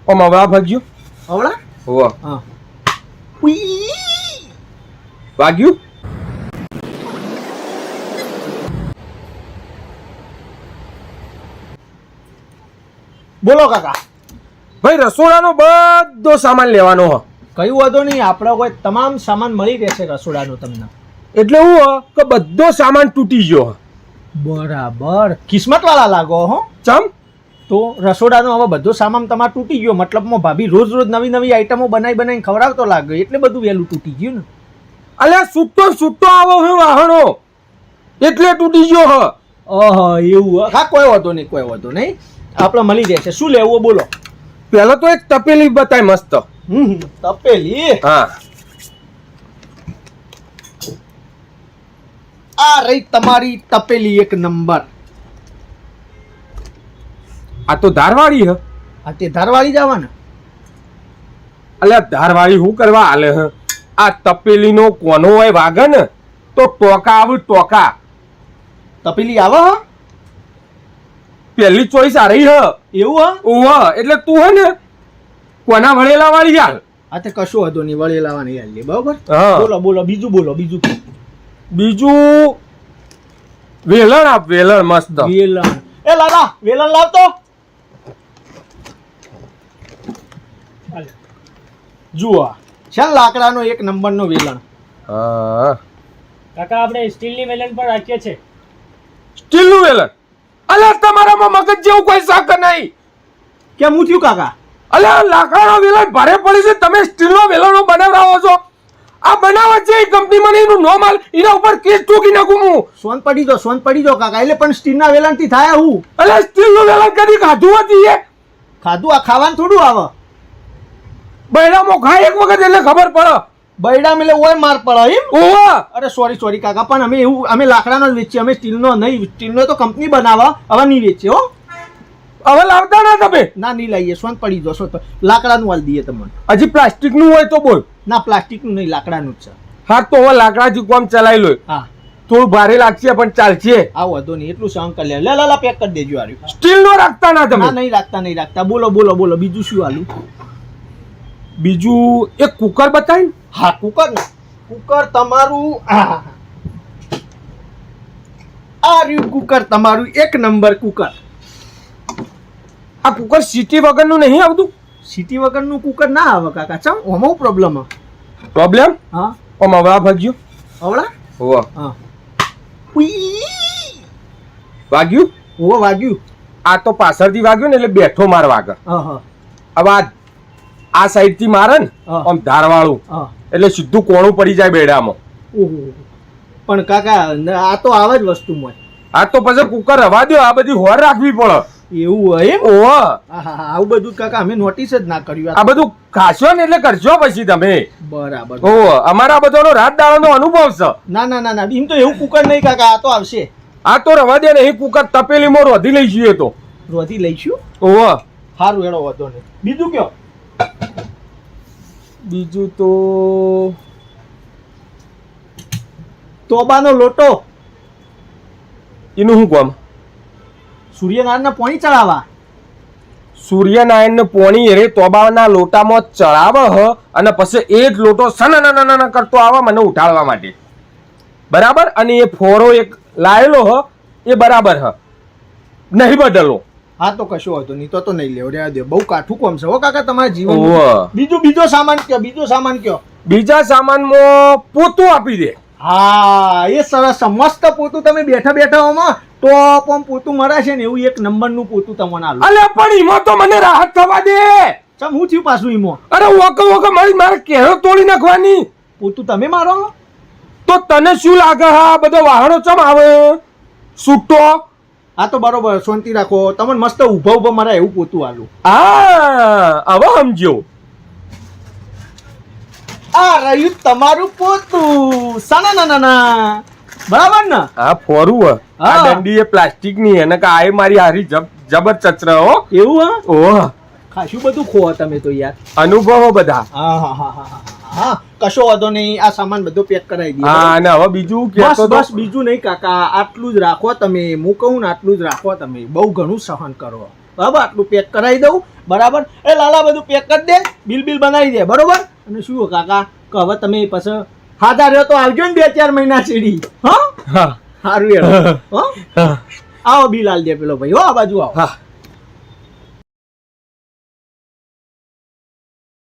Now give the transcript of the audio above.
ઓમ હવળા ભાગ્યું. હવળા હોવ. હા ઉઈ વાગ્યું. બોલો કાકા. ભાઈ રસોડાનો બધો સામાન લેવાનો હ. કયું વાંધો નહીં, આપણે કોઈ તમામ સામાન મળી રહેશે રસોડાનો તમને. એટલે હું હ કે બધો સામાન તૂટી ગયો હ. બરાબર, કિસ્મત વાળા લાગો હો. ચમ તો રસોડાનો હવે બધો સામાન તમારે તૂટી ગયો, મતલબમાં ભાભી રોજ રોજ નવી નવી આઈટમો બનાવીને ખવડાવતો લાગે એટલે બધું વહેલું તૂટી ગયું ને. અલ્યા છૂટો આવો હું વાહણો એટલે તૂટી ગયો હ. ઓહો એવું. હા કોઈ વાંધો નહીં, કોઈ વાંધો નહીં, આપણે મળી રહેશે. શું લેવું બોલો. પેલો તો એક તપેલી બતાય મસ્ત. તપેલી. હા આ રહી તમારી તપેલી એક નંબર. આ તો ધારવાળી હ. આ તે ધારવાળી જ આવવાના. અલ્યા ધારવાળી શું કરવા હાલે હ. આ તપેલીનો કોનો હોય વાગે ને તો ટોકા આવે ટોકા. તપેલી આવે હ પહેલી ચોઈસ આ રહી હ. એવું હ. ઓહ એટલે તું હે ને કોના વળેલા વાળી હાલ. આ તે કશું હતો નહીં, વળી લાવવાની યાર લે. બરોબર. હા. બોલો બોલો બીજું બોલો. બીજું બીજું વેલણ આપ. વેલણ મસ્ત. વેલણ. એ લાલા વેલણ લાવતો. જુઓ છે ને લાકડાનો એક નંબરનો વેલણ. હા કાકા આપણે સ્ટીલની વેલણ પણ રાખીએ છે. સ્ટીલનું વેલણ. અલ્યા તમારામાં મગજ જેવું કોઈ શાક નહીં. કેમ હું થયું કાકા? અલ્યા લાકડાનો વેલણ ભારે પડી છે, તમે સ્ટીલનો વેલણો બનાવરાવો છો. આ બનાવવા છે એ કંપની મને એનું નો માલ એના ઉપર કેસ ઠોકી નાખું હું. સોન પડી દો કાકા. એટલે પણ સ્ટીલના વેલણ થી થાય હું. અલ્યા સ્ટીલનું વેલણ કદી ખાધું હતી એ? ખાધું આ ખાવાનું થોડું આવે. બૈરામાં ખાય એક વખત એટલે ખબર પડે. બૈડા મેલે ઓય માર પડે એમ. ઓહ અરે સોરી કાકા, પણ અમે એવું અમે લાકડાનો જ વેચીએ, અમે સ્ટીલનો નહીં. સ્ટીલનો તો કંપની બનાવે, હવે નહીં વેચીએ હો. હવે લાવતા ના તમે? ના નહીં લાવીએ. સોન પડી દો. લાકડાનું વાલ દઈએ તમને. હજી પ્લાસ્ટિકનું હોય તો બોલ. ના પ્લાસ્ટિકનું નહીં, લાકડાનું જ છે. હા તો હવે લાકડાથી કોમ ચલાવી લો. હા થોડું ભારે લાગશે પણ ચાલશે. આ વધો નહીં, એટલું સહન કરી લે. લા પેક કરી દેજો. આર્યું સ્ટીલનો રાખતા ના તમે? ના નહીં રાખતા. બોલો બીજું શું આલું? બીજું એક કુકર બતાવી. હા કુકર ને. કુકર તમારું આ રહ્યું કુકર તમારું એક નંબર કુકર. આ કુકર સીટી વગરનું નહીં આવતું? સીટી વગરનું કુકર ના આવે કાકા. ચમ ઓમાં પ્રોબ્લેમ. પ્રોબ્લેમ? હા ઓમ હવળા ભાગ્યું. હવળા. હોવ. હા ઉઈ વાગ્યું. હોવ વાગ્યું. આ તો પાછળથી વાગ્યું ને એટલે બેઠો માર વાગે. હા હવે આ સાઈડ થી મારે ને હા. આમ ધારવાળું હા એટલે સીધું કોણું પડી જાય બેડામાં. ઓહો. પણ કાકા આ તો આવે જ વસ્તુમાં. આ તો પછી કુકર રવા દો, આ બધી હોર રાખવી પડે. એવું હોય એમ. ઓહ આવું બધું કાકા અમે નોટિસ જ ના કર્યું. આ બધું ખાશો ને એટલે કરશો પછી તમે. બરાબર. ઓહ અમારા બધાનો રાત દાડાનો અનુભવ છે. ના એમ તો એવું કુકર નહીં કાકા. આ તો આવશે. આ તો રવા દે ને એ કુકર તપેલીમાં રોધી લઈ જઈએ તો. રોધી લઈશું. ઓહ સારું હેડો વધો નહીં. બીજું કયો? બીજું તો તોબાનો લોટો. એનું શું કામ? સૂર્યનારાયણને પોણી ચડાવવા. સૂર્યનારાયણ ને પોણી રે તોબાના લોટામાં ચડાવે હ અને પછી એ જ લોટો સન કરતો આવે મને ઉઠાડવા માટે. બરાબર. અને એ ફોરો એક લાયેલો હ એ બરાબર હ, નહીં બદલો. હા તો કશો હતો નહીં તો નહીં લેવ. રહેવા દે. બહુ કાઠું કોમ છે હો કાકા તમારા જીવન. ઓહ. બીજો સામાન કયો? બીજા સામાનમાં પોતું આપી દે. હા એ સરસ. મસ્ત પોતું. તમે બેઠા હોમાં તો પણ પોતું મરાશે ને એવું એક નંબરનું પોતું તમને આલું. અલે પણ એમાં તો મને રાહત થવા દે. ચમ હું થયું પાછું એમાં? અરે વોક મારે કેરો તોડી નાખવાની. પોતું તમે મારો તો તને શું લાગે? હા બધો વાહણો ચમ આવે છૂટો. આ તો બરોબર. શાંતિ રાખો. તમને મસ્ત ઉભા મારા એવું પોતું આલું. હા હવે સમજ્યો. આ રહ્યું તમારું પોતું. ના બરાબર ને? હા ફોરું આ હા. દંડી એ પ્લાસ્ટિક ની એને કે આ મારી હારી જબર ચચરા હો. એવું હા? ઓહ ખાસું બધું ખો તમે તો યાર. અનુભવો બધા. હા કશો વાંધો નહીં. આ સામાન બધો પેક કરાવી દઈએ. હા અને હવે બીજું બસ બીજું નહીં કાકા. આટલું જ રાખો તમે. હું કહું ને આટલું જ રાખો તમે. બહુ ઘણું સહન કરો. બરાબર આટલું પેક કરાવી દઉં બરાબર. એ લાલા બધું પેક કરી દે, બિલ બનાવી દે બરોબર. અને શું કાકા કે હવે તમે પછી હાજર રહ્યો તો આવજો ને 2-4 મહિના સીડી. હા હા સારું યાર. આવો બિલ આલ દે પેલો ભાઈ. હો આ બાજુ આવો. હા